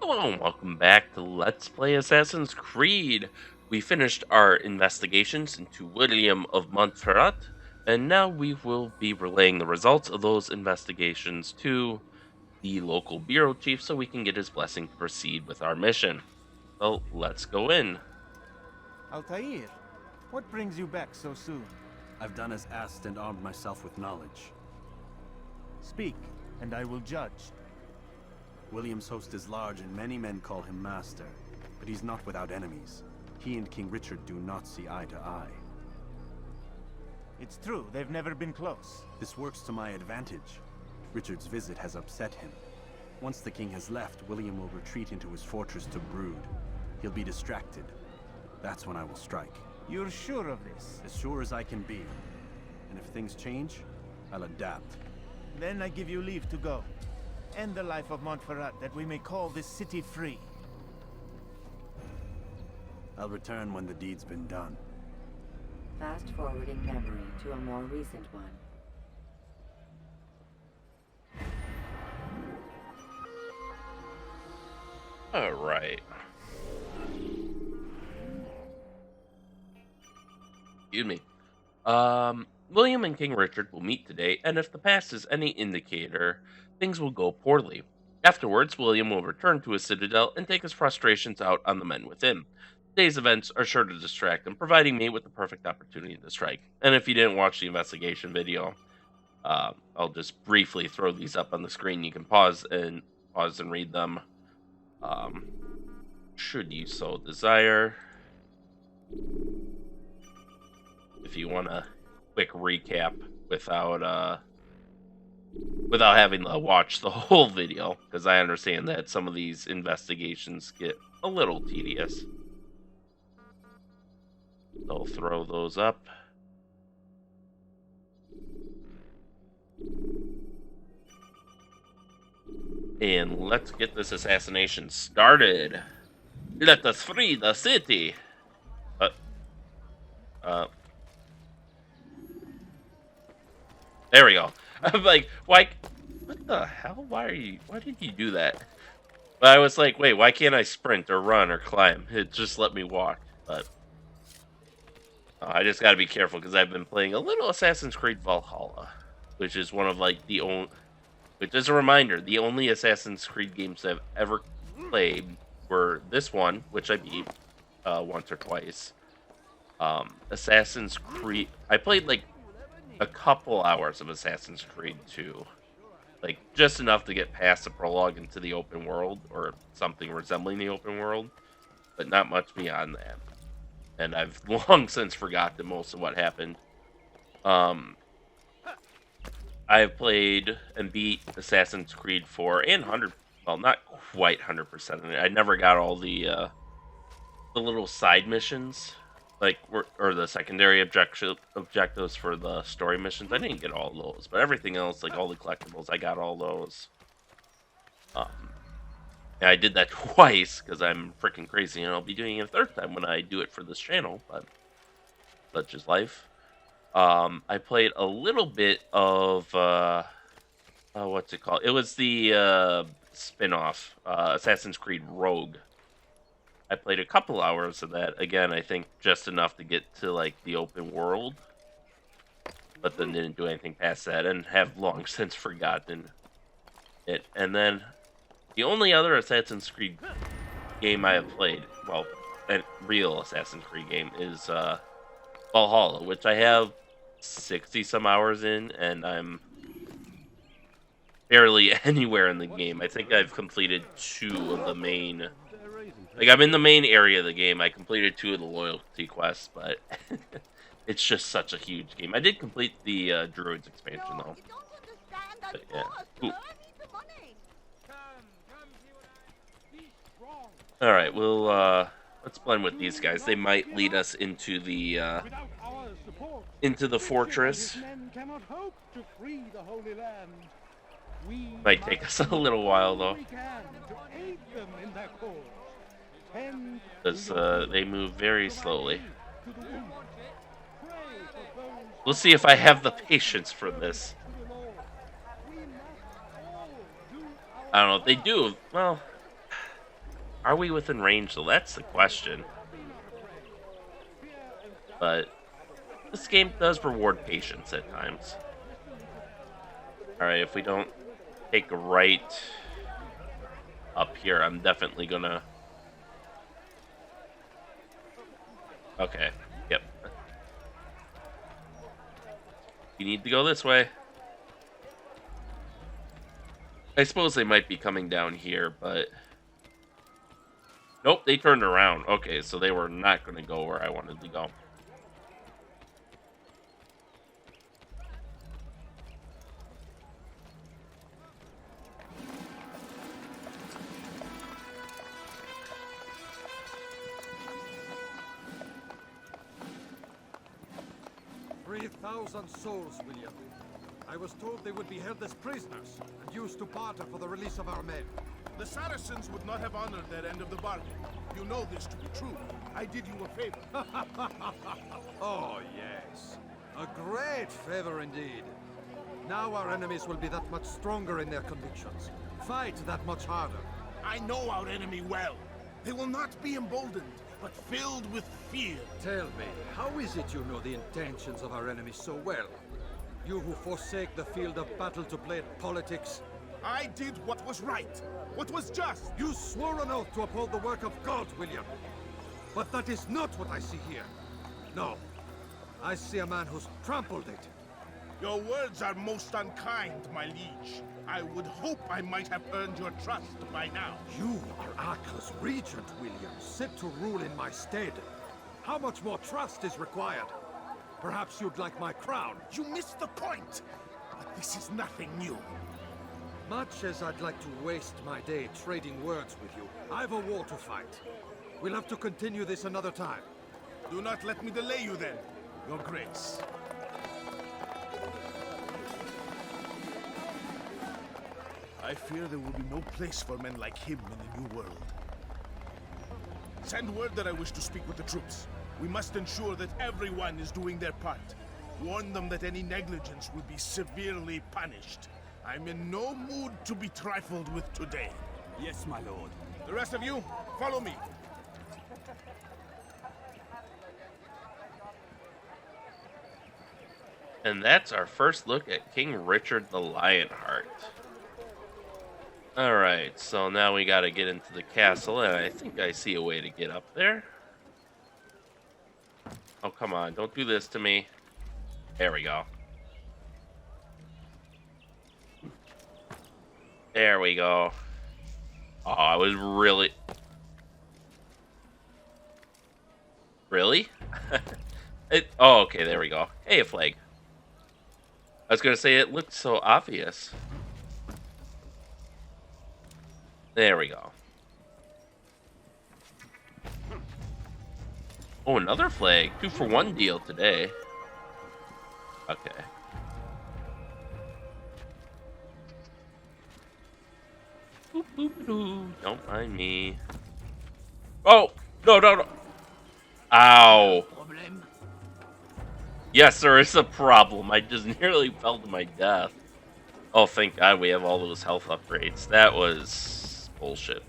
Hello and welcome back to Let's Play Assassin's Creed. We finished our investigations into William of Montferrat, and now we will be relaying the results of those investigations to the local bureau chief so we can get his blessing to proceed with our mission. So let's go in. Altair, what brings you back so soon? I've done as asked and armed myself with knowledge. Speak, and I will judge. William's host is large and many men call him master, but he's not without enemies. He and King Richard do not see eye to eye. It's true, they've never been close. This works to my advantage. Richard's visit has upset him. Once the king has left, William will retreat into his fortress to brood. He'll be distracted. That's when I will strike. You're sure of this? As sure as I can be. And if things change, I'll adapt. Then I give you leave to go. End the life of Montferrat, that we may call this city free. I'll return when the deed's been done. Fast-forwarding memory to a more recent one. Alright. Excuse me. William and King Richard will meet today, and if the past is any indicator, things will go poorly. Afterwards, William will return to his citadel and take his frustrations out on the men within. Today's events are sure to distract him, providing me with the perfect opportunity to strike. And if you didn't watch the investigation video, I'll just briefly throw these up on the screen. You can pause and read them, should you so desire. If you want a quick recap without having to watch the whole video, because I understand that some of these investigations get a little tedious. I'll throw those up. And let's get this assassination started. Let us free the city. There we go. I'm like, why? What the hell? Why did you do that? But I was like, wait, why can't I sprint or run or climb? It just let me walk. But I just gotta be careful because I've been playing a little Assassin's Creed Valhalla, which is one of like the only. Which is a reminder, the only Assassin's Creed games I've ever played were this one, which I beat once or twice. Assassin's Creed. I played like a couple hours of Assassin's Creed 2. Like, just enough to get past the prologue into the open world, or something resembling the open world, but not much beyond that. And I've long since forgotten most of what happened. I have played and beat Assassin's Creed 4 and 100, well, not quite 100% in it. I never got all the little side missions, like, or the secondary objectives for the story missions. I didn't get all those, but everything else, like all the collectibles, I got all those. And I did that twice because I'm freaking crazy, and I'll be doing it a third time when I do it for this channel, but such is life. I played a little bit of, what's it called? It was the spin-off, Assassin's Creed Rogue. I played a couple hours of that. Again, I think just enough to get to, like, the open world. But then didn't do anything past that, and have long since forgotten it. And then, the only other Assassin's Creed game I have played, well, a real Assassin's Creed game, is Valhalla, which I have 60-some hours in, and I'm barely anywhere in the game. I think I've completed 2 of the main... Like, I'm in the main area of the game. I completed 2 of the loyalty quests, but it's just such a huge game. I did complete the Druids expansion, though. But, yeah. Ooh. Alright, we'll, let's blend with these guys. They might lead us into the fortress. Might take us a little while, though. Because they move very slowly. We'll see if I have the patience for this. I don't know if they do. Well, Are we within range, though? That's the question. But this game does reward patience at times. Alright, if we don't take a right up here, I'm definitely gonna... Okay, yep. You need to go this way. I suppose they might be coming down here, but... Nope, they turned around. Okay, so they were not going to go where I wanted to go. "3,000 souls, William. I was told they would be held as prisoners and used to barter for the release of our men." The Saracens would not have honored their end of the bargain. You know this to be true. I did you a favor. Oh, yes. A great favor indeed. Now our enemies will be that much stronger in their convictions. Fight that much harder. I know our enemy well. They will not be emboldened, but filled with fear. Tell me, how is it you know the intentions of our enemies so well? You who forsake the field of battle to play at politics. I did what was right, what was just. You swore an oath to uphold the work of God, William. But that is not what I see here. No. I see a man who's trampled it. Your words are most unkind, my liege. I would hope I might have earned your trust by now. You are Arkla's regent, William, set to rule in my stead. How much more trust is required? Perhaps you'd like my crown. You missed the point. But this is nothing new. Much as I'd like to waste my day trading words with you, I've a war to fight. We'll have to continue this another time. Do not let me delay you then, Your Grace. I fear there will be no place for men like him in the New World. Send word that I wish to speak with the troops. We must ensure that everyone is doing their part. Warn them that any negligence will be severely punished. I'm in no mood to be trifled with today. Yes, my lord. The rest of you, follow me. And that's our first look at King Richard the Lionheart. Alright, so now we gotta get into the castle, and I think I see a way to get up there. Oh, come on, don't do this to me. There we go. There we go. Oh, I was really... Really? Oh, okay, there we go. Hey, a flag. I was gonna say, it looked so obvious. There we go. Oh, another flag. 2-for-1 deal today. Okay. Boop, boop, doo. Don't mind me. Oh! No, no, no. Ow. Yes, there is a problem. I just nearly fell to my death. Oh, thank God we have all those health upgrades. That was bullshit.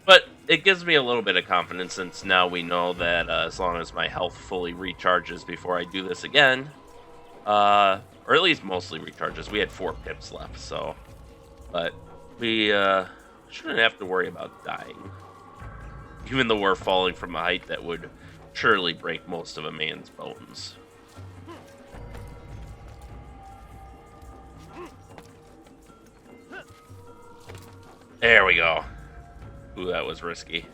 But it gives me a little bit of confidence since now we know that as long as my health fully recharges before I do this again, or at least mostly recharges. We had 4 pips left, so... But we shouldn't have to worry about dying. Even though we're falling from a height that would surely break most of a man's bones. There we go. Ooh, that was risky.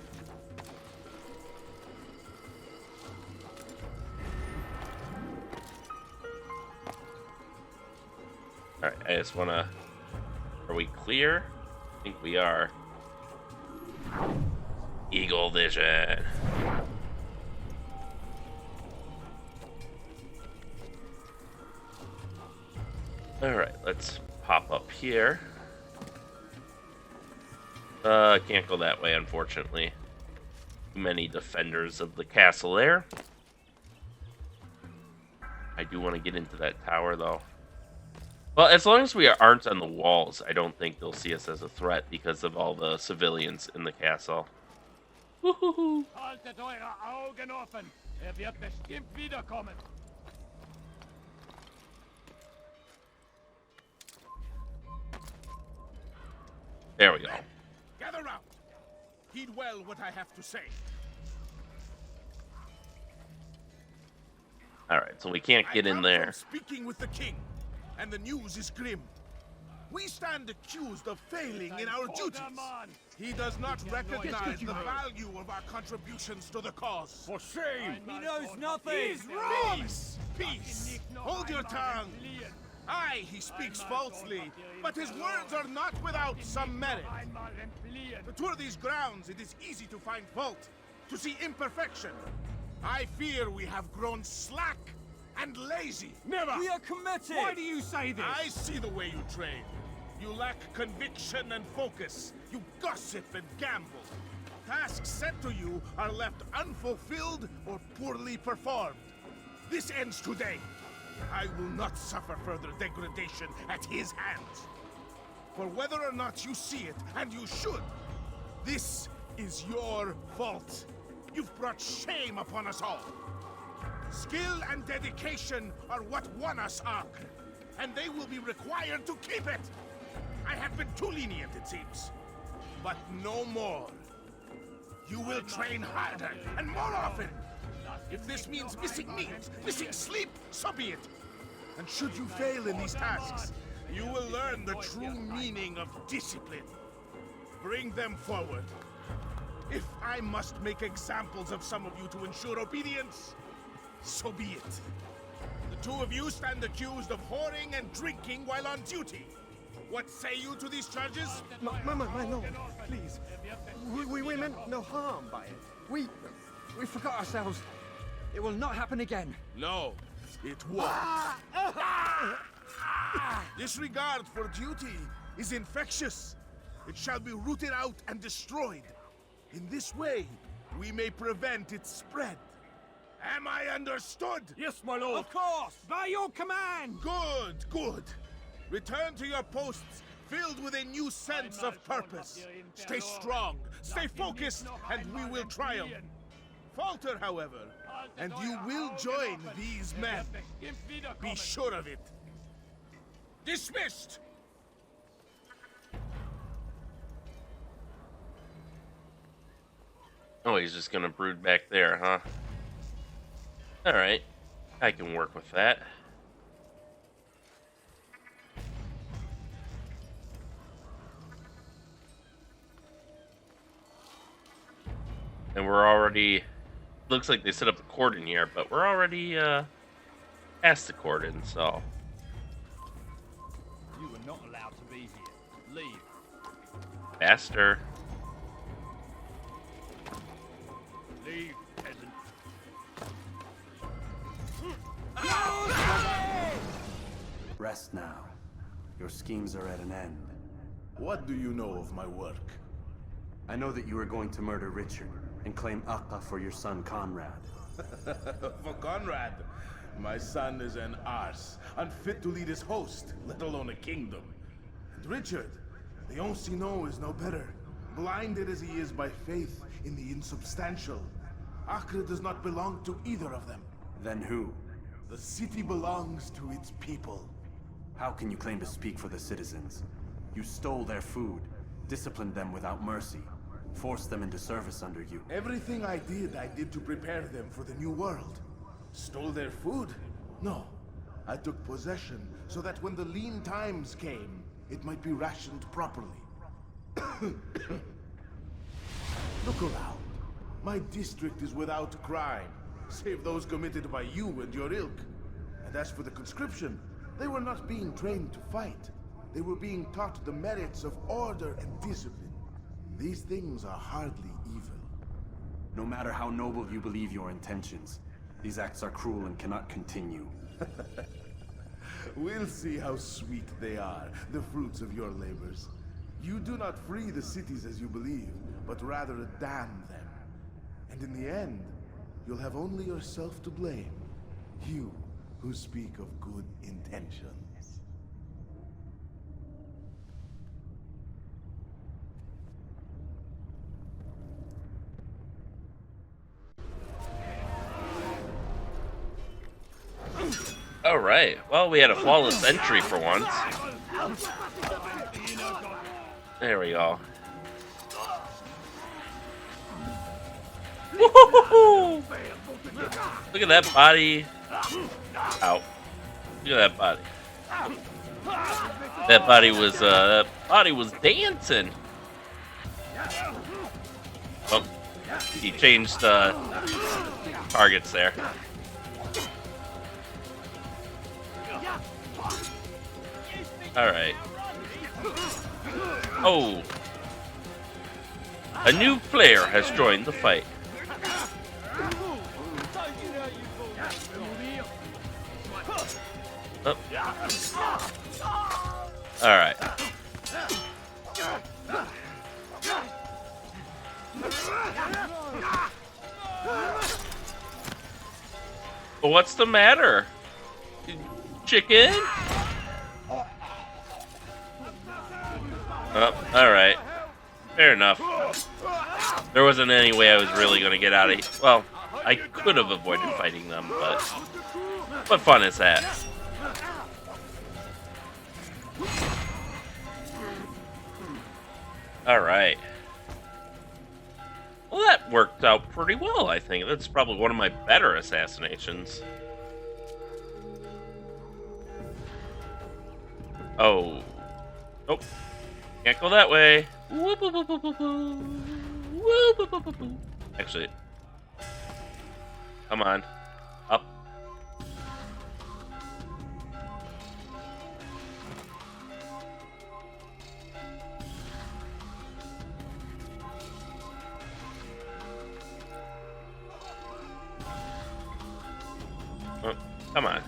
Alright, I just wanna... Are we clear? I think we are. Eagle vision. Alright, let's pop up here. I can't go that way, unfortunately. Too many defenders of the castle there. I do want to get into that tower, though. Well, as long as we aren't on the walls, I don't think they'll see us as a threat because of all the civilians in the castle. Woohoo! Haltet eure Augen offen! Wird bestimmt wiederkommen! There we go. Gather round. Heed well what I have to say. All right, so we can't get I in come there. from speaking with the king, and the news is grim. We stand accused of failing in our duties. He does not recognize the value of our contributions to the cause. For shame! He knows nothing! He's wrong! Peace! Hold your tongue! Aye, he speaks falsely, but his words are not without some merit. To tour these grounds, it is easy to find fault, to see imperfection. I fear we have grown slack and lazy. Never! We are committed! Why do you say this? I see the way you train. You lack conviction and focus. You gossip and gamble. Tasks set to you are left unfulfilled or poorly performed. This ends today. I will not suffer further degradation at his hands. For whether or not you see it, and you should, this is your fault. You've brought shame upon us all. Skill and dedication are what won us Acre, and they will be required to keep it. I have been too lenient, it seems. But no more. You will train harder and more often. If this means missing meals, missing sleep, so be it. And should you fail in these tasks, you will learn the true meaning of discipline. Bring them forward. If I must make examples of some of you to ensure obedience, so be it. The two of you stand accused of whoring and drinking while on duty. What say you to these charges? My lord, please. We meant no harm by it. We forgot ourselves. It will not happen again. No, it won't. Disregard for duty is infectious. It shall be rooted out and destroyed. In this way, we may prevent its spread. Am I understood? Yes, my lord. Of course! By your command! Good, good. Return to your posts, filled with a new sense of purpose. Stay strong, stay focused, and we will triumph. Falter, however, and you will join these men. Be sure of it. Dismissed! Oh, he's just gonna brood back there, huh? Alright. I can work with that. And we're already... Looks like they set up a cordon here, but we're already, past the cordon, so... You were not allowed to be here. Leave. Faster. Leave, peasant. Rest now. Your schemes are at an end. What do you know of my work? I know that you are going to murder Richard and claim Akka for your son Conrad. For Conrad, my son is an arse, unfit to lead his host, let alone a kingdom. And Richard, the Ancien is no better, blinded as he is by faith in the insubstantial. Acre does not belong to either of them. Then who? The city belongs to its people. How can you claim to speak for the citizens? You stole their food, disciplined them without mercy, forced them into service under you. Everything I did to prepare them for the new world. Stole their food? No. I took possession so that when the lean times came, it might be rationed properly. Look around. My district is without crime, save those committed by you and your ilk. And as for the conscription, they were not being trained to fight. They were being taught the merits of order and discipline. These things are hardly evil. No matter how noble you believe your intentions, these acts are cruel and cannot continue. We'll see how sweet they are, the fruits of your labors. You do not free the cities as you believe, but rather damn them. And in the end, you'll have only yourself to blame. You who speak of good intentions. All right. Well, we had a flawless entry for once. There we go. Woo-hoo-hoo-hoo! Look at that body. Ow. Look at that body. That body was dancing. Oh, he changed targets there. All right. Oh, a new player has joined the fight. Oh. All right. Well, what's the matter? Chicken? Oh, all right. Fair enough. There wasn't any way I was really going to get out of here. Well, I could have avoided fighting them, but what fun is that? All right. Well, that worked out pretty well, I think. That's probably one of my better assassinations. Oh. Nope. Can't go that way. Actually. Come on. Up. Oh, come on.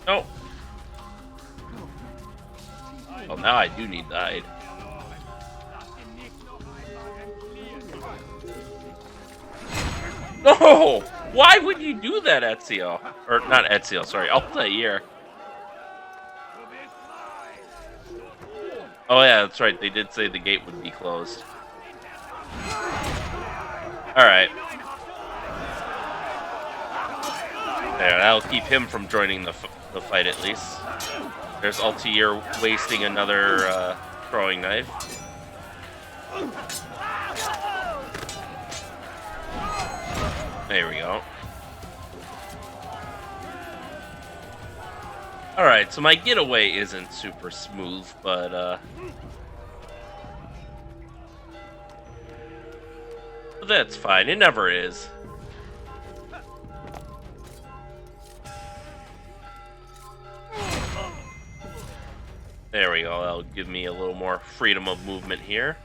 No. Well, now I do need to hide. No! Why would you do that, Ezio? Or not Ezio, sorry, Altair. Oh yeah, that's right. They did say the gate would be closed. All right. There, that'll keep him from joining the fight at least. There's Altair wasting another throwing knife. There we go. Alright, so my getaway isn't super smooth, but that's fine. It never is. There we go. That'll give me a little more freedom of movement here.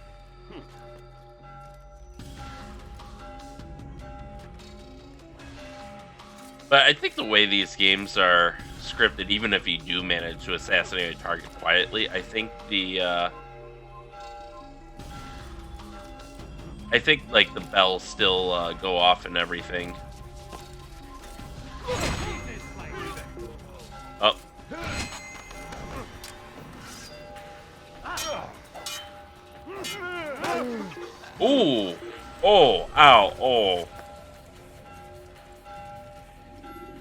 But I think the way these games are scripted, even if you do manage to assassinate a target quietly, I think like the bells still go off and everything. Oh. Ooh. Oh. Ow. Oh.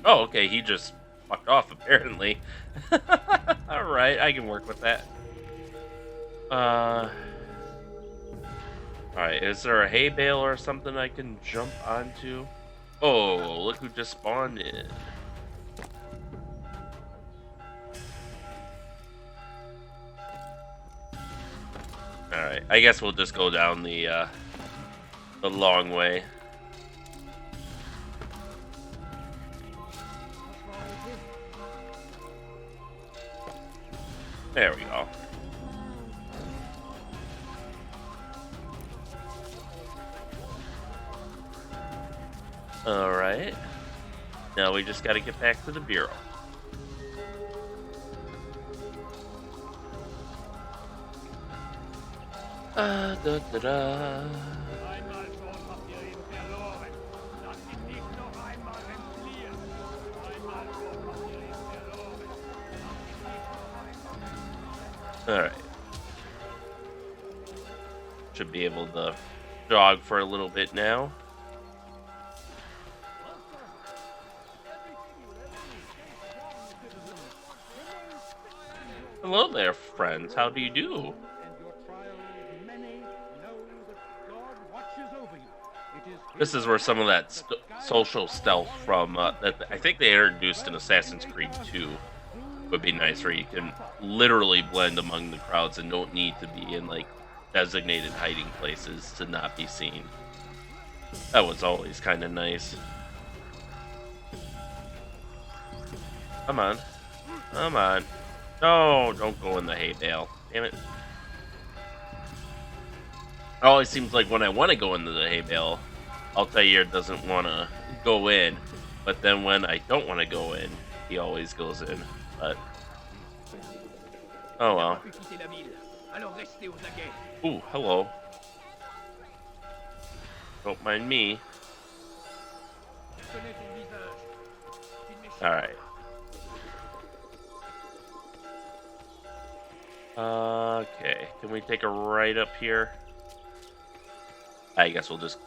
Oh, okay. He just fucked off, apparently. Alright, I can work with that. Alright, is there a hay bale or something I can jump onto? Oh, look who just spawned in. Alright, I guess we'll just go down the long way. There we go. Alright. Now we just gotta get back to the bureau. Da da da. Alright. Should be able to jog for a little bit now. Hello there, friends. How do you do? And your trials many, know that God watches over you. It is This is where some of that social stealth from that I think they introduced in Assassin's Creed 2 would be nice, where you can literally blend among the crowds and don't need to be in like designated hiding places to not be seen. That was always kind of nice. Come on. Come on. No, don't go in the hay bale. Damn it. It always seems like when I want to go into the hay bale, Altair doesn't want to go in. But then when I don't want to go in, he always goes in. But oh well. Ooh, hello. Don't mind me. Alright. Okay, can we take a right up here? I guess we'll just...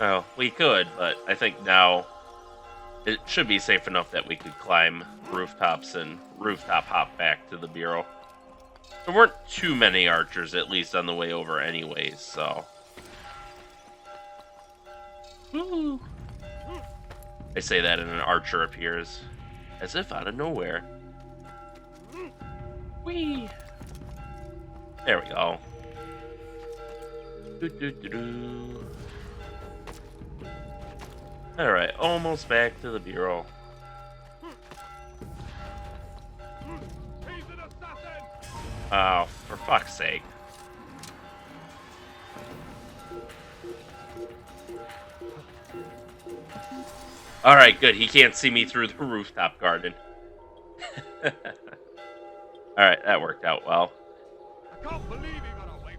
Oh, we could, but I think now it should be safe enough that we could climb rooftops and rooftop hop back to the bureau. There weren't too many archers, at least on the way over anyways, so... Woo! I say that and an archer appears, as if out of nowhere. Whee! There we go. Alright, almost back to the bureau. Oh, for fuck's sake. Alright, good. He can't see me through the rooftop garden. Alright, that worked out well. I can't believe he got away.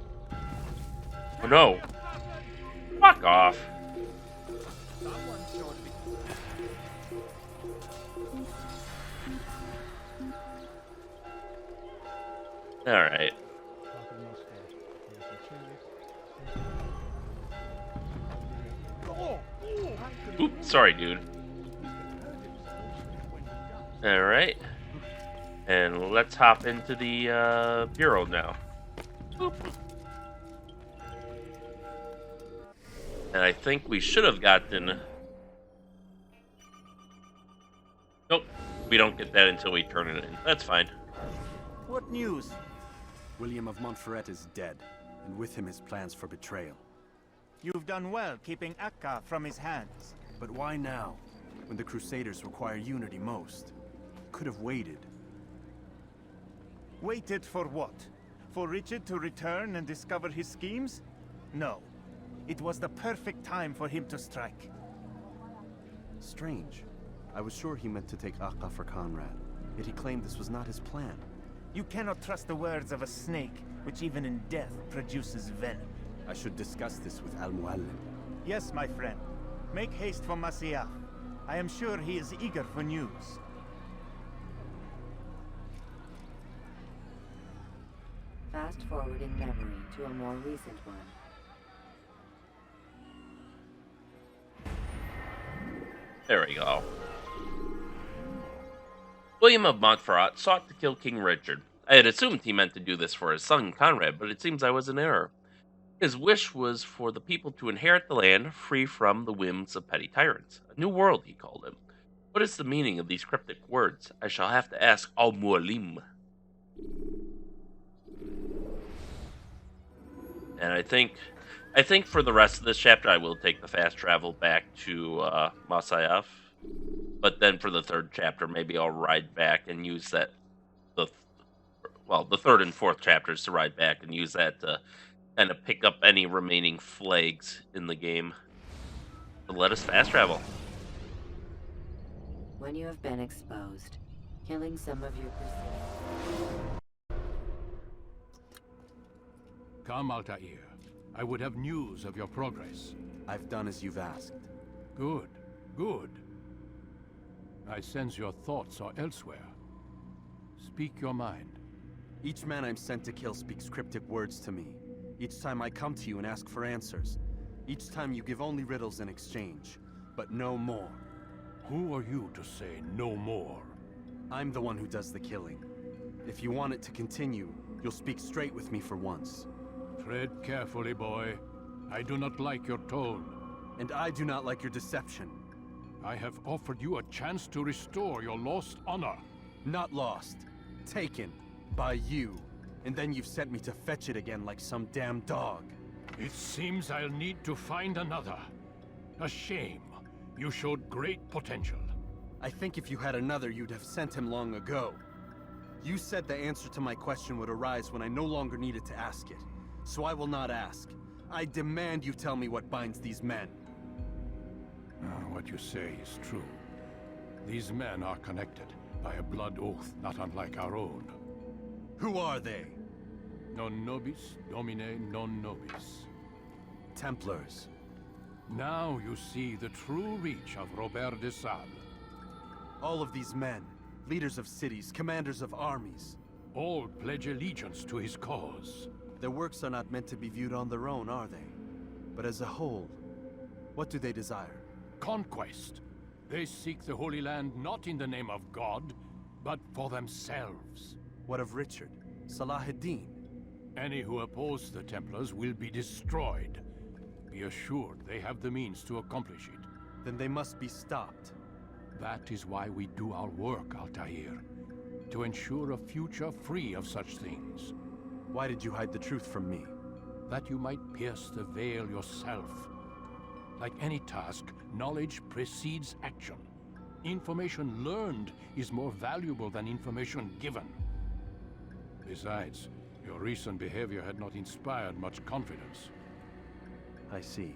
Oh no. Fuck off. Alright. Oops, sorry, dude. Alright. And let's hop into the bureau now. Boop. And I think we should have gotten... Nope. We don't get that until we turn it in. That's fine. What news? William of Montferrat is dead, and with him his plans for betrayal. You've done well keeping Akka from his hands. But why now, when the Crusaders require unity most? Could have waited. Waited for what? For Richard to return and discover his schemes? No. It was the perfect time for him to strike. Strange. I was sure he meant to take Akka for Conrad, yet he claimed this was not his plan. You cannot trust the words of a snake, which even in death produces venom. I should discuss this with Al-Mualim. Yes, my friend. Make haste for Masyaf. I am sure he is eager for news. Fast forward in memory to a more recent one. There we go. William of Montferrat sought to kill King Richard. I had assumed he meant to do this for his son Conrad, but it seems I was in error. His wish was for the people to inherit the land free from the whims of petty tyrants. A new world, he called it. What is the meaning of these cryptic words? I shall have to ask Al-Mualim. And I think for the rest of this chapter, I will take the fast travel back to Masyaf. But then for the third chapter, maybe I'll ride back and use that. The third and fourth chapters to ride back and use that to kind of pick up any remaining flags in the game. So let us fast travel. When you have been exposed, killing some of your pursuers. Come, Altair. I would have news of your progress. I've done as you've asked. Good, good. I sense your thoughts are elsewhere. Speak your mind. Each man I'm sent to kill speaks cryptic words to me. Each time I come to you and ask for answers. Each time you give only riddles in exchange, but no more. Who are you to say no more? I'm the one who does the killing. If you want it to continue, you'll speak straight with me for once. Tread carefully, boy. I do not like your tone. And I do not like your deception. I have offered you a chance to restore your lost honor. Not lost. Taken. By you. And then you've sent me to fetch it again like some damn dog. It seems I'll need to find another. A shame. You showed great potential. I think if you had another, you'd have sent him long ago. You said the answer to my question would arise when I no longer needed to ask it. So I will not ask. I demand you tell me what binds these men. What you say is true. These men are connected by a blood oath not unlike our own. Who are they? Non nobis, domine non nobis. Templars. Now you see the true reach of Robert de Sable. All of these men, leaders of cities, commanders of armies. All pledge allegiance to his cause. Their works are not meant to be viewed on their own, are they? But as a whole, what do they desire? Conquest. They seek the Holy Land not in the name of God, but for themselves. What of Richard? Salah-ad-Din? Any who oppose the Templars will be destroyed. Be assured they have the means to accomplish it. Then they must be stopped. That is why we do our work, Altair. To ensure a future free of such things. Why did you hide the truth from me? That you might pierce the veil yourself. Like any task, knowledge precedes action. Information learned is more valuable than information given. Besides, your recent behavior had not inspired much confidence. I see.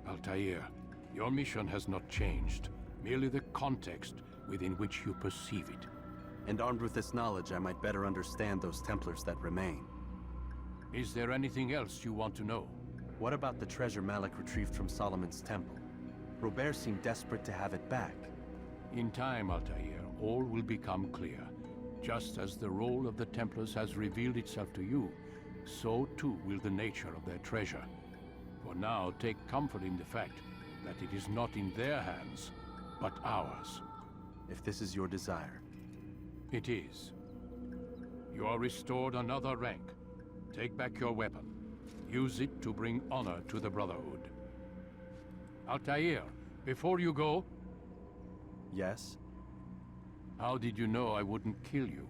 Altair, your mission has not changed. Merely the context within which you perceive it. And armed with this knowledge, I might better understand those Templars that remain. Is there anything else you want to know? What about the treasure Malik retrieved from Solomon's temple? Robert seemed desperate to have it back. In time, Altair, all will become clear. Just as the role of the Templars has revealed itself to you, so too will the nature of their treasure. For now, take comfort in the fact that it is not in their hands, but ours. If this is your desire. It is. You are restored another rank. Take back your weapon. Use it to bring honor to the Brotherhood. Altair, before you go... Yes? How did you know I wouldn't kill you?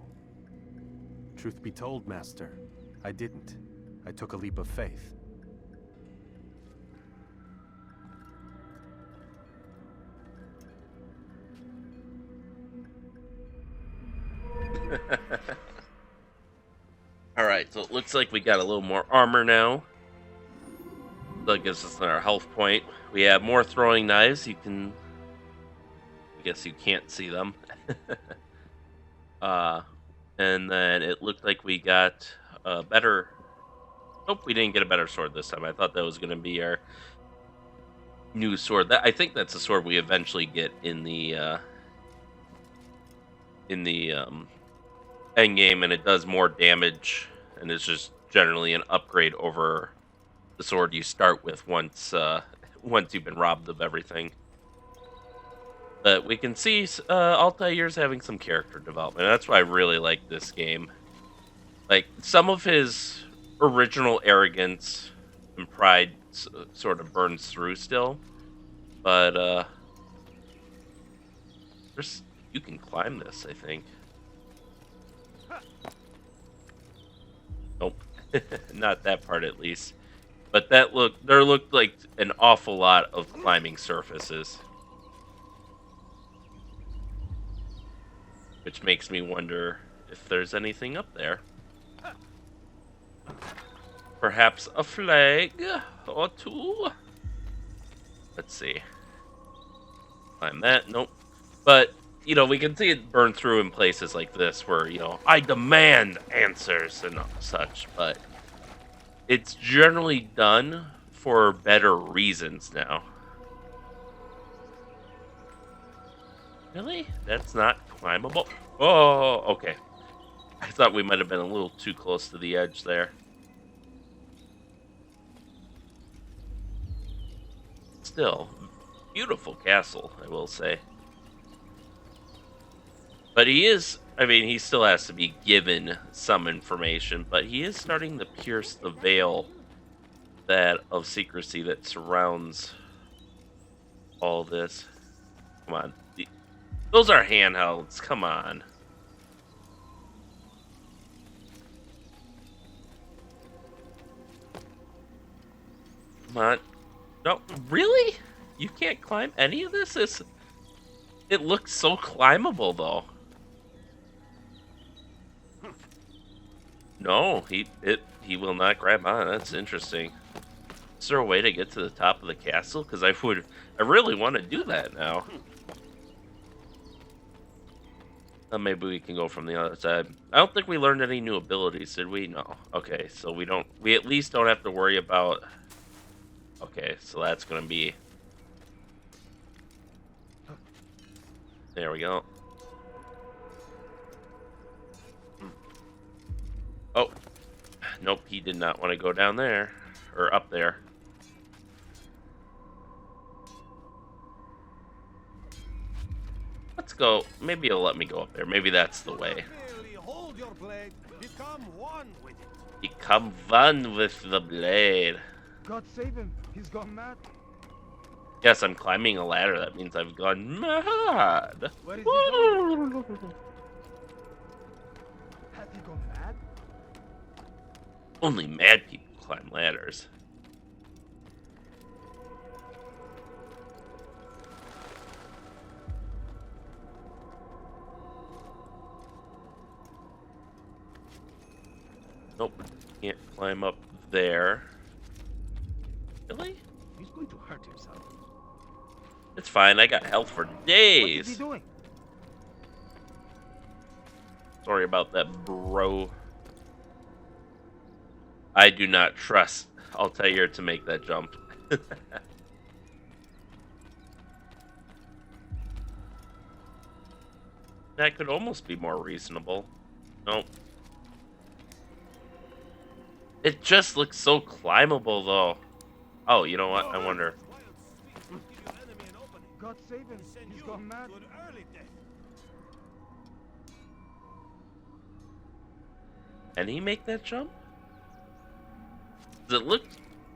Truth be told, Master, I didn't. I took a leap of faith. Alright, so it looks like we got a little more armor now. That gives us our health point. We have more throwing knives. You can... I guess you can't see them. And then it looked like we got a better... Nope, we didn't get a better sword this time. I thought that was going to be our new sword. I think that's the sword we eventually get in the end game, and it does more damage, and it's just generally an upgrade over the sword you start with once you've been robbed of everything. But we can see Altair's having some character development. That's why I really like this game. Like, some of his original arrogance and pride sort of burns through still, but you can climb this, I think. Nope, not that part at least. But there looked like an awful lot of climbing surfaces, which makes me wonder if there's anything up there. Perhaps a flag or two. Let's see. Climb that. Nope. But, you know, we can see it burn through in places like this where, you know, I demand answers and such. But it's generally done for better reasons now. Really? That's not climbable? Oh, okay. I thought we might have been a little too close to the edge there. Still, beautiful castle, I will say. But he is I mean, he still has to be given some information, but he is starting to pierce the veil that of secrecy that surrounds all this. Come on. Those are handhelds. Come on. Come on. No, really? You can't climb any of this? It looks so climbable, though. No, he will not grab on. That's interesting. Is there a way to get to the top of the castle? Because I really want to do that now. Maybe we can go from the other side. I don't think we learned any new abilities, did we? No. Okay, so we at least don't have to worry about... Okay, so that's gonna be... There we go. Oh. Nope, he did not want to go down there. Or up there. Let's go. Maybe he'll let me go up there. Maybe that's the way. Hold your blade. Become one with it. Become one with the blade. God save him. He's gone mad. Yes, I'm climbing a ladder. That means I've gone mad. Where is he going? Has he gone mad? Only mad people climb ladders. Nope, can't climb up there. Really? He's going to hurt himself. It's fine, I got health for What is days. he doing? Sorry about that, bro. I do not trust Altair to make that jump. That could almost be more reasonable. Nope. It just looks so climbable, though. Oh, you know what? I wonder. God save him. He's gone mad. Can he make that jump? Does it look...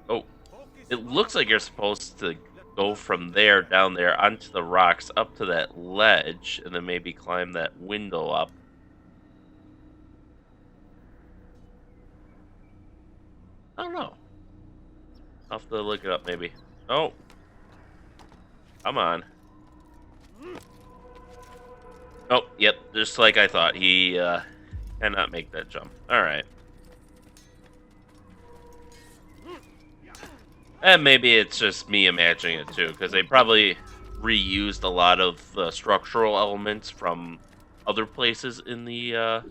Oh. It looks like you're supposed to go from there, down there, onto the rocks, up to that ledge, and then maybe climb that window up. I don't know. I'll have to look it up, maybe. Oh. Come on. Oh, yep, just like I thought. He cannot make that jump. Alright. And maybe it's just me imagining it too, because they probably reused a lot of the structural elements from other places in the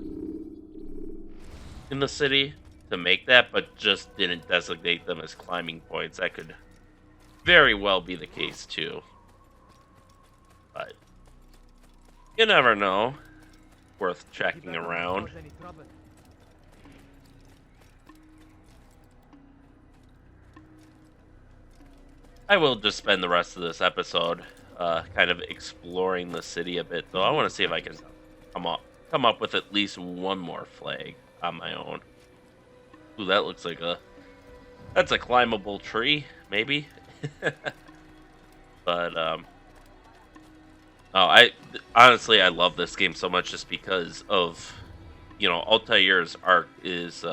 city to make that, but just didn't designate them as climbing points. That could very well be the case too. But you never know. Worth checking around. I will just spend the rest of this episode kind of exploring the city a bit, though. I want to see if I can come up with at least one more flag on my own. Ooh, that looks like that's a climbable tree, maybe. But I honestly love this game so much just because of, Altair's arc is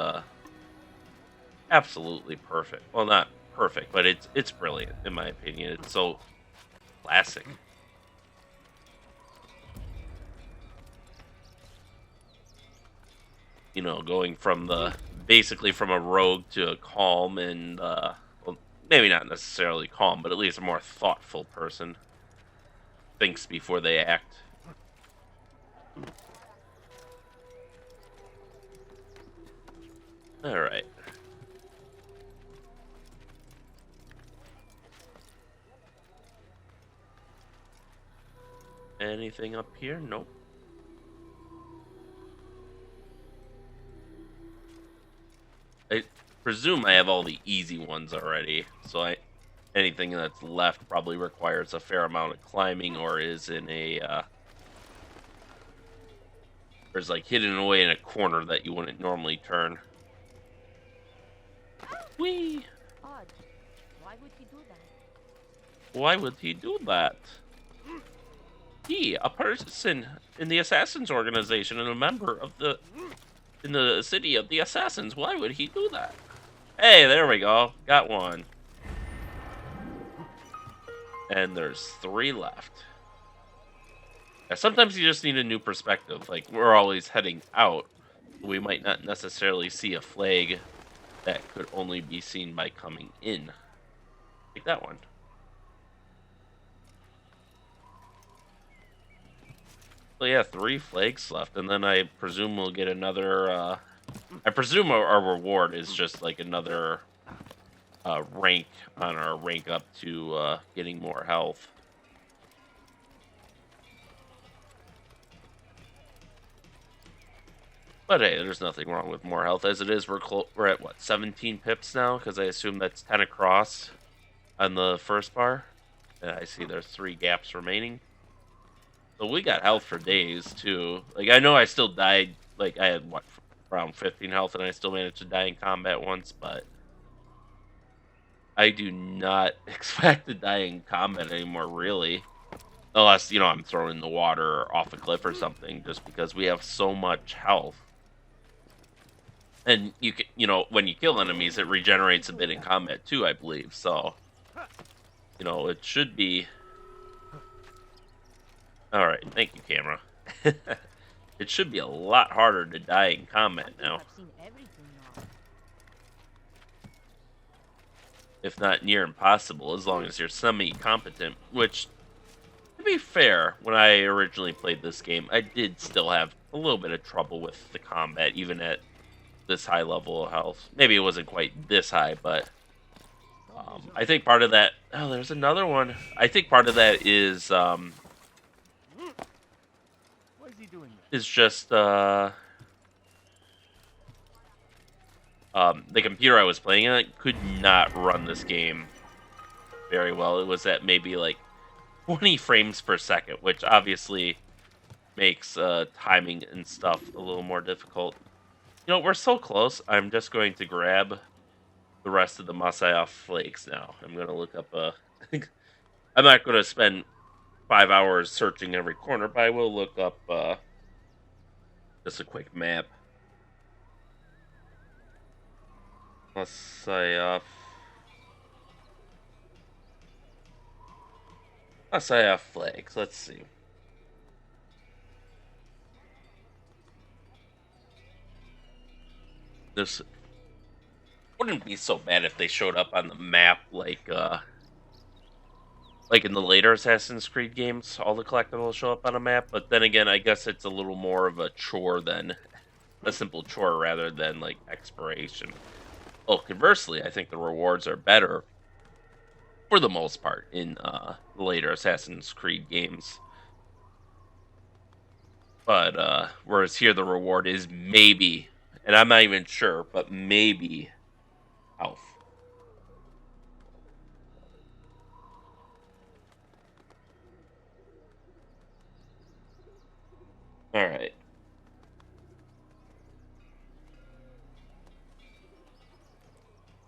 absolutely perfect. Well, not perfect, but it's brilliant in my opinion. It's so classic. Going from basically from a rogue to a calm and well, maybe not necessarily calm, but at least a more thoughtful person. Thinks before they act. All right. Anything up here? Nope. I presume I have all the easy ones already, so anything that's left probably requires a fair amount of climbing or is in a Or is like hidden away in a corner that you wouldn't normally turn. Whee! Odd. Why would he do that? Why would he do that? He, a person in the Assassins organization and a member of in the city of the Assassins. Why would he do that? Hey, there we go. Got one. And there's 3 left. Yeah, sometimes you just need a new perspective. Like, we're always heading out. We might not necessarily see a flag that could only be seen by coming in. Like that one. So yeah, 3 flags left, and then I presume we'll get another, I presume our reward is just like another rank on our rank up to getting more health. But hey, there's nothing wrong with more health. As it is, we're at, what, 17 pips now? Because I assume that's 10 across on the first bar. And I see there's 3 gaps remaining. So we got health for days, too. Like, I know I still died. Like, I had, what, around 15 health, and I still managed to die in combat once, but I do not expect to die in combat anymore, really. Unless, you know, I'm thrown in the water or off a cliff or something, just because we have so much health. And you can, you know, when you kill enemies, it regenerates a bit in combat too, I believe. So, you know, it should be. All right, thank you, camera. It should be a lot harder to die in combat now, I've seen everything now. if not near impossible, as long as you're semi-competent. Which, to be fair, when I originally played this game, I did still have a little bit of trouble with the combat, even at this high level of health. Maybe it wasn't quite this high, but I think part of that. Oh, there's another one. I think part of that is What is he doing there? is just the computer I was playing on could not run this game very well. It was at maybe like 20 frames per second, which obviously makes timing and stuff a little more difficult. You know, we're so close. I'm just going to grab the rest of the Masyaf flakes now. I'm going to look up I'm not going to spend 5 hours searching every corner, but I will look up just a quick map. Masyaf flakes. Let's see. This wouldn't be so bad if they showed up on the map like in the later Assassin's Creed games. All the collectibles show up on a map, but then again, I guess it's a little more of a chore than a simple chore rather than like exploration. Oh, conversely, I think the rewards are better for the most part in the later Assassin's Creed games. But whereas here the reward is maybe, and I'm not even sure, but maybe health. Alright.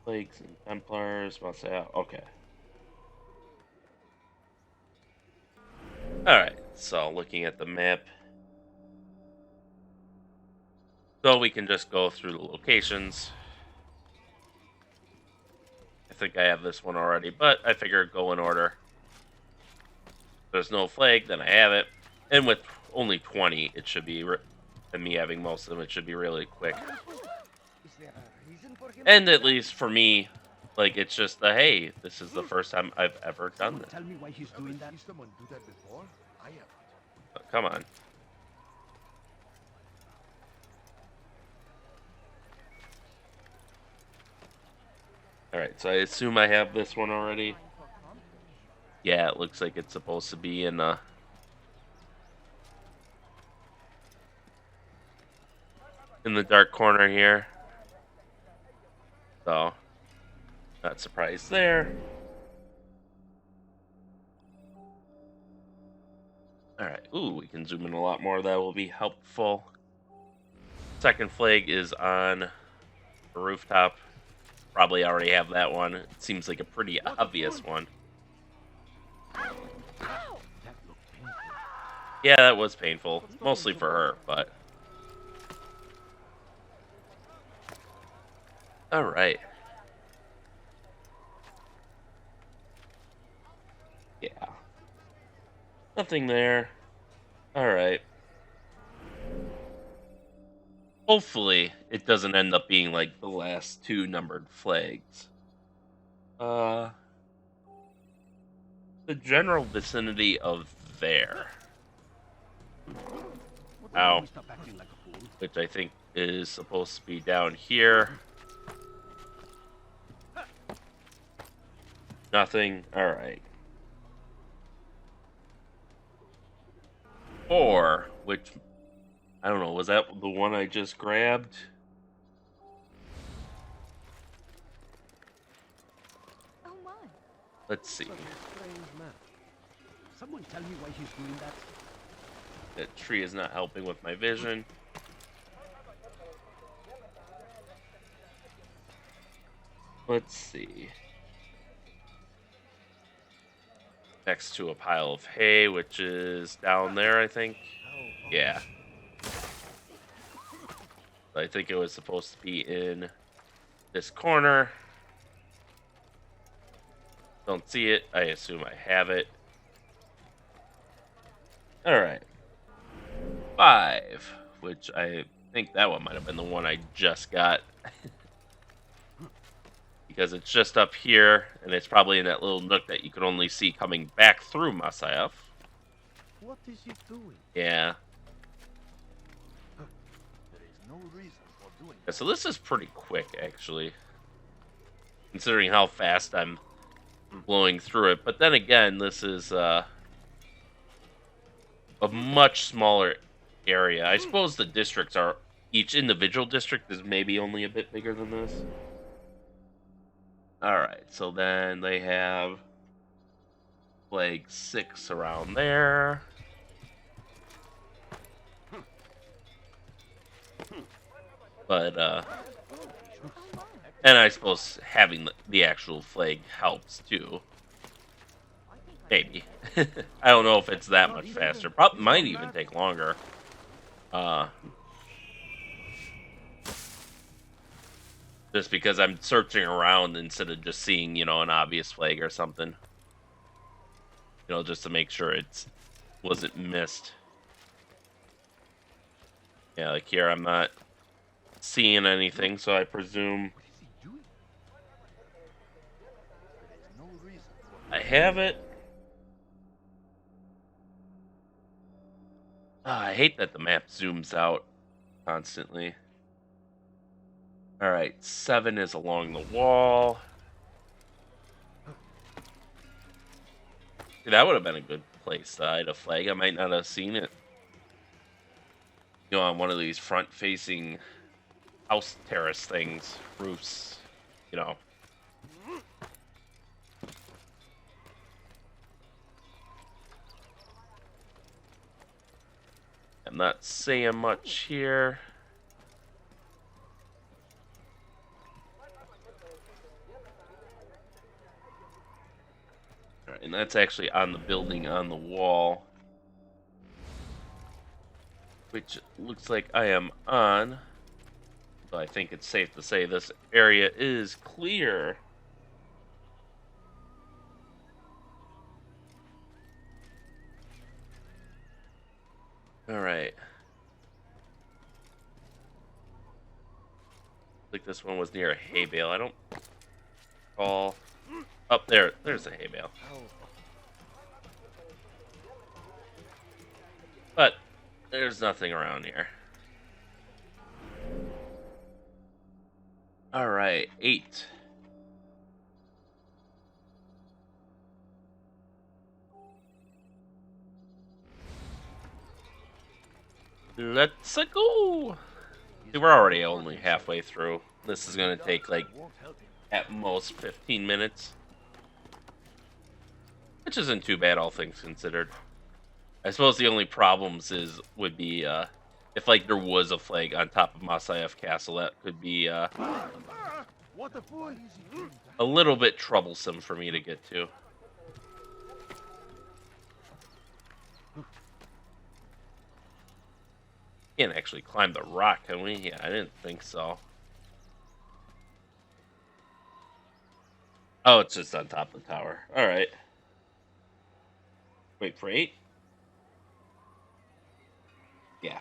Plagues and Templars, must say, okay. Alright, so looking at the map. So we can just go through the locations. I think I have this one already, but I figured go in order. If there's no flag, then I have it. And with only 20, it should be, and me having most of them, it should be really quick. And at least for me, like, it's just the, hey, this is the first time I've ever done this. Tell me why he's doing that. Someone do that before? I have. Oh, come on. Alright, so I assume I have this one already. Yeah, it looks like it's supposed to be in the dark corner here. So, not surprised there. Alright, ooh, we can zoom in a lot more. That will be helpful. second flag is on the rooftop. Probably already have that one. It seems like a pretty obvious one. Yeah, that was painful. Mostly for her, but... Alright. Yeah. Nothing there. Alright. Hopefully, it doesn't end up being like the last two numbered flags. The general vicinity of there. Ow. Which I think is supposed to be down here. Nothing. Alright. 4, which... I don't know, was that the one I just grabbed? Oh my. Let's see. Someone tell me why he's doing that? That tree is not helping with my vision. Let's see. Next to a pile of hay, which is down there, I think. Yeah. I think it was supposed to be in this corner. Don't see it. I assume I have it. Alright. 5, which I think that one might have been the one I just got. Because it's just up here, and it's probably in that little nook that you can only see coming back through Masyaf. What is he doing? Yeah. There is no reason for doing Yeah, so this is pretty quick, actually. Considering how fast I'm blowing through it. But then again, this is a much smaller area. I suppose the districts are... Each individual district is maybe only a bit bigger than this. Alright, so then they have flag 6 around there. But, and I suppose having the actual flag helps, too. Maybe. I don't know if it's that much faster. Probably might even take longer. Just because I'm searching around instead of just seeing, you know, an obvious flag or something. You know, just to make sure it wasn't missed. Yeah, like here I'm not seeing anything, so I presume I have it. I hate that the map zooms out constantly. Alright, 7 is along the wall. See, that would have been a good place to hide a flag. I might not have seen it. You know, on one of these front-facing house terrace things, roofs, you know. I'm not saying much here. Alright, and that's actually on the building on the wall. Which looks like I am on. So I think it's safe to say this area is clear. Alright. I think this one was near a hay bale. I don't recall. Up there, there's a hay bale. But there's nothing around here. Alright, 8. Let's go! See, we're already only halfway through. This is going to take, like, at most 15 minutes. Which isn't too bad, all things considered. I suppose the only problems would be if like there was a flag on top of Masyaf Castle, that could be a little bit troublesome for me to get to. Can't actually climb the rock, can we? Yeah, I didn't think so. Oh, it's just on top of the tower. Alright. Wait for 8? Yeah.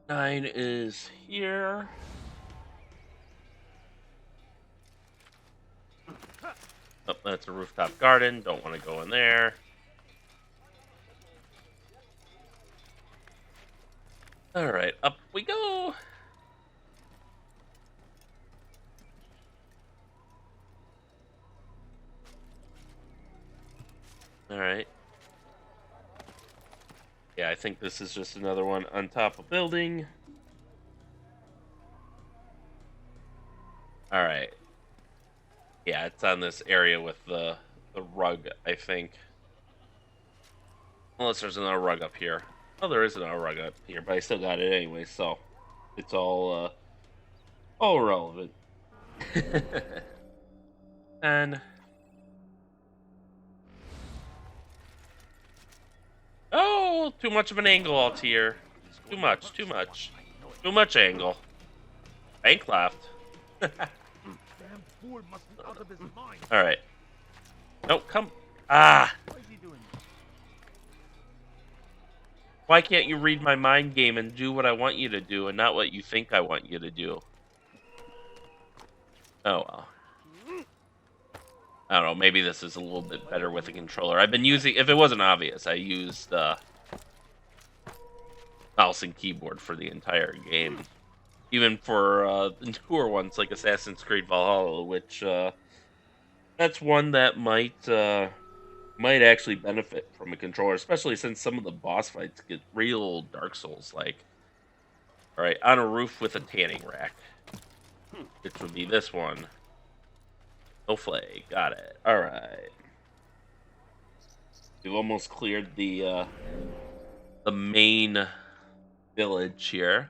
9 is here. Oh, that's a rooftop garden. Don't want to go in there. Alright, up we go. Alright. Yeah, I think this is just another one on top of building. Alright. Yeah, it's on this area with the rug, I think. Unless there's another rug up here. Oh, there is another rug up here, but I still got it anyway, so it's all relevant. And oh, too much of an angle out here. Too much angle. Bank left. Alright. No, come. Ah! Why can't you read my mind game and do what I want you to do and not what you think I want you to do? Oh well. I don't know, maybe this is a little bit better with a controller. I've been using, if it wasn't obvious, I used mouse and keyboard for the entire game. Even for the newer ones like Assassin's Creed Valhalla, which that's one that might actually benefit from a controller, especially since some of the boss fights get real Dark Souls-like. Alright, on a roof with a tanning rack. Which would be this one. No flag, got it. Alright. We've almost cleared the main village here.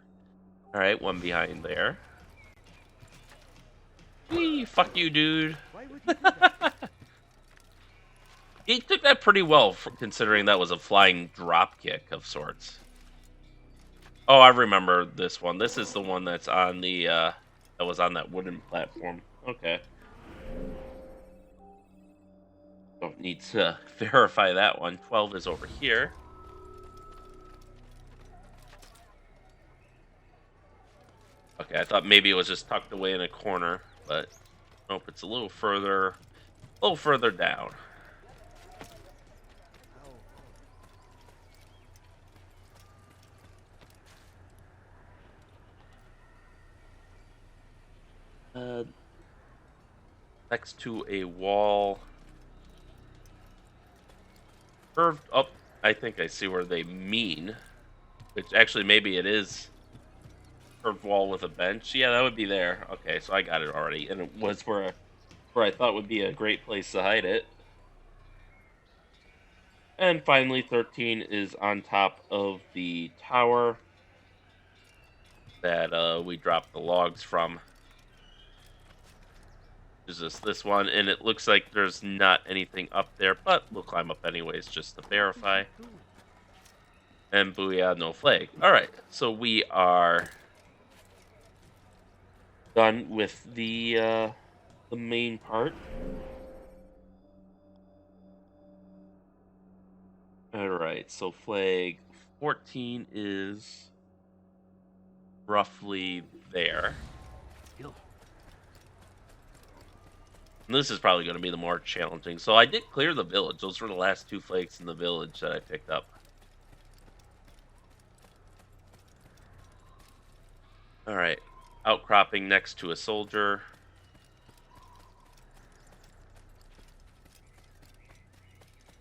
Alright, one behind there. Whee, fuck you, dude. He took that pretty well, considering that was a flying drop kick of sorts. Oh, I remember this one. This is the one that's on the, that was on that wooden platform. Okay. Don't need to verify that one. 12 is over here. Okay, I thought maybe it was just tucked away in a corner, but nope, it's a little further down. Next to a wall. Curved up, I think I see where they mean. Which actually maybe it is curved wall with a bench. Yeah, that would be there. Okay, so I got it already. And it was where I thought would be a great place to hide it. And finally, 13 is on top of the tower that we dropped the logs from. Is this one, and it looks like there's not anything up there, but we'll climb up anyways just to verify. And booyah, no flag. Alright, so we are done with the main part. Alright, so flag 14 is roughly there. And this is probably going to be the more challenging. So I did clear the village. Those were the last 2 flags in the village that I picked up. Alright. Outcropping next to a soldier.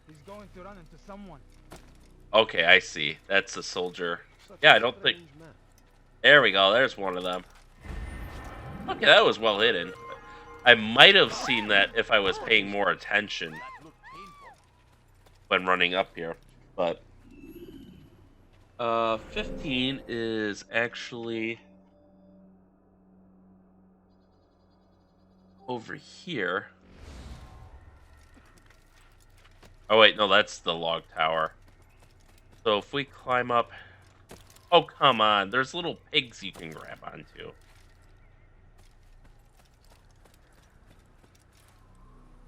He's going to run into someone. Okay, I see. That's a soldier. Yeah, I don't think... There we go. There's one of them. Okay, that was well hidden. I might have seen that if I was paying more attention when running up here. But 15 is actually over here. Oh wait, no, that's the log tower. So if we climb up... Oh, come on. There's little pigs you can grab onto.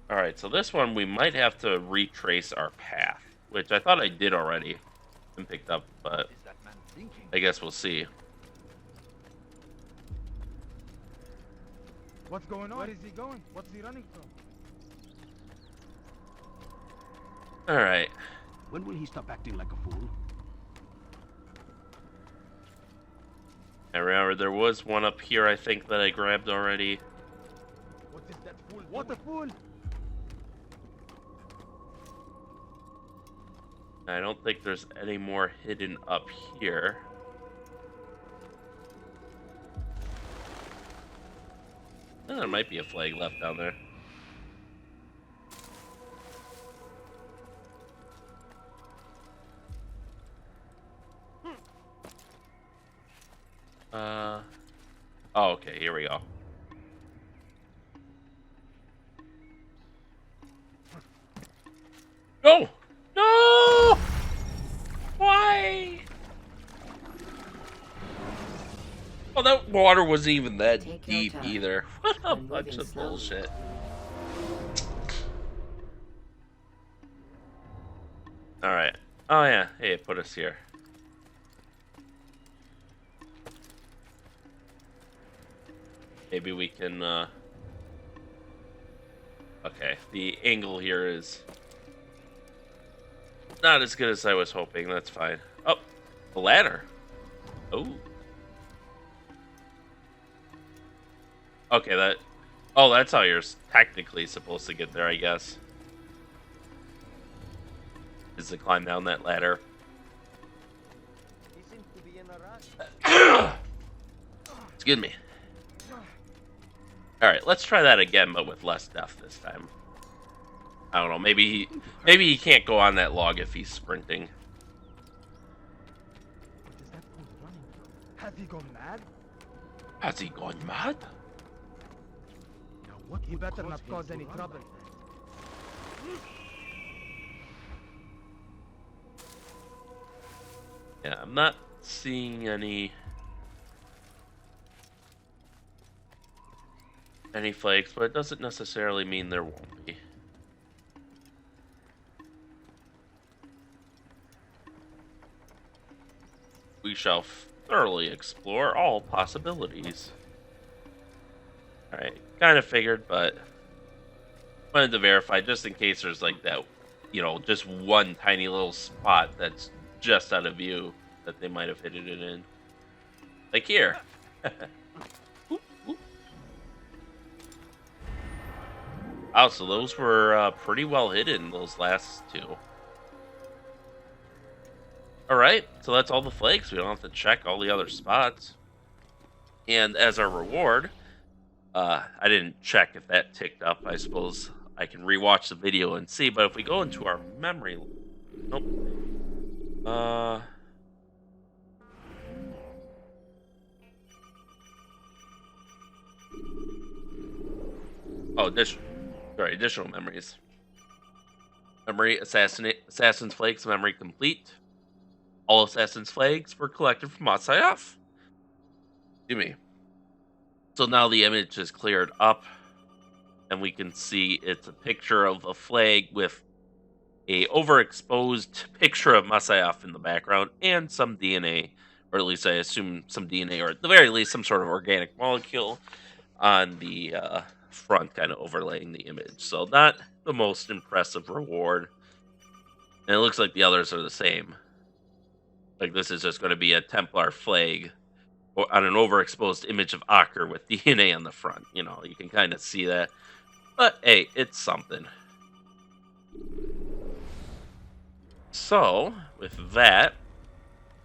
Alright, so this one we might have to retrace our path, which I thought I did already and picked up, but I guess we'll see. What's going on? Where is he going? What's he running from? Alright. When will he stop acting like a fool? I remember there was one up here, I think, that I grabbed already. What is that fool? What a fool! I don't think there's any more hidden up here. Oh, there might be a flag left down there. Oh, okay, here we go. No! No! Why? Oh, that water wasn't even that deep either. What a bunch of bullshit. Alright. Oh yeah, hey, it put us here. Maybe we can, okay, the angle here is not as good as I was hoping, that's fine. Oh, the ladder. Oh. Okay, that's how you're technically supposed to get there, I guess. Is to climb down that ladder. He seems to be in a rush. Excuse me. Alright, let's try that again, but with less death this time. I don't know, maybe he can't go on that log if he's sprinting. What is that fool running from? Has he gone mad? Has he gone mad? Now what he better not cause any trouble. Yeah, I'm not seeing any flags, but it doesn't necessarily mean there won't be. We shall thoroughly explore all possibilities. Alright, kind of figured, but wanted to verify just in case there's like that, you know, just one tiny little spot that's just out of view that they might have hidden it in. Like here. Oop, oop. Wow, so those were pretty well hidden, those last two. Alright, so that's all the flags. We don't have to check all the other spots. And as our reward, I didn't check if that ticked up. I suppose I can rewatch the video and see, but if we go into our memory... Nope. Oh, additional memories. Memory, Assassin's Flags memory complete. All Assassin's Flags were collected from Masyaf. Excuse me. So now the image is cleared up, and we can see it's a picture of a flag with a overexposed picture of Masyaf in the background and some DNA, or at least I assume some DNA, or at the very least some sort of organic molecule on the front, kind of overlaying the image. So not the most impressive reward. And it looks like the others are the same. Like this is just going to be a Templar flag on an overexposed image of Aker with DNA on the front. You know, you can kind of see that. But hey, it's something. So, with that,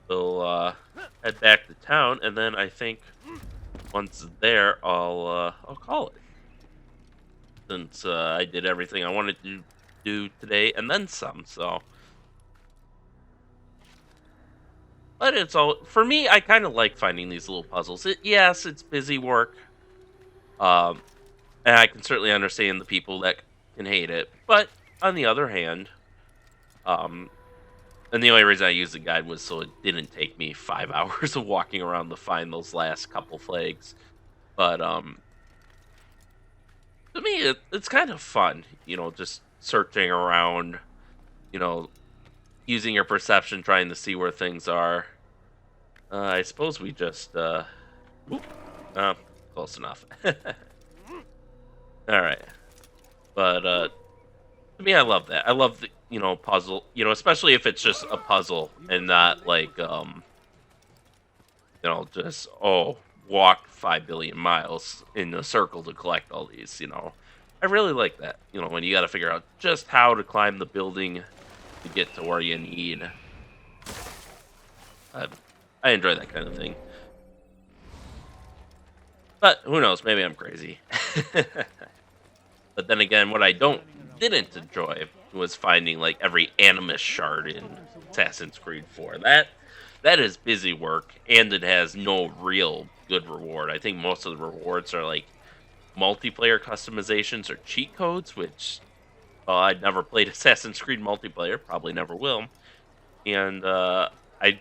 we'll head back to town, and then I think once there, I'll call it. Since I did everything I wanted to do today, and then some, so... But it's all for me. I kind of like finding these little puzzles. Yes, it's busy work. Um, and I can certainly understand the people that can hate it. But on the other hand, um, and the only reason I used the guide was so it didn't take me 5 hours of walking around to find those last couple flags. But to me, it's kind of fun, just searching around, you know, using your perception, trying to see where things are. I suppose we just, close enough. All right, but to me, I love that. I love the, puzzle, especially if it's just a puzzle and not like, just walk 5 billion miles in a circle to collect all these. I really like that. When you got to figure out just how to climb the building to get to where you need. I enjoy that kind of thing. But who knows? Maybe I'm crazy. But then again, what I didn't enjoy was finding like every animus shard in Assassin's Creed 4. That is busy work, and it has no real good reward. I think most of the rewards are like multiplayer customizations or cheat codes, which I'd never played Assassin's Creed multiplayer, probably never will, and I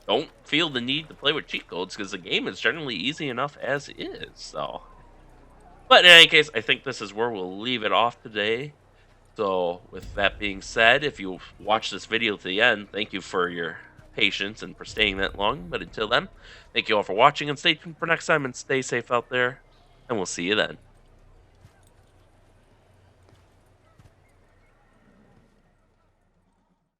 don't feel the need to play with cheat codes because the game is generally easy enough as is. So, but in any case, I think this is where we'll leave it off today. So, with that being said, if you watch this video to the end, thank you for your patience and for staying that long. But until then, thank you all for watching and stay tuned for next time and stay safe out there. And we'll see you then.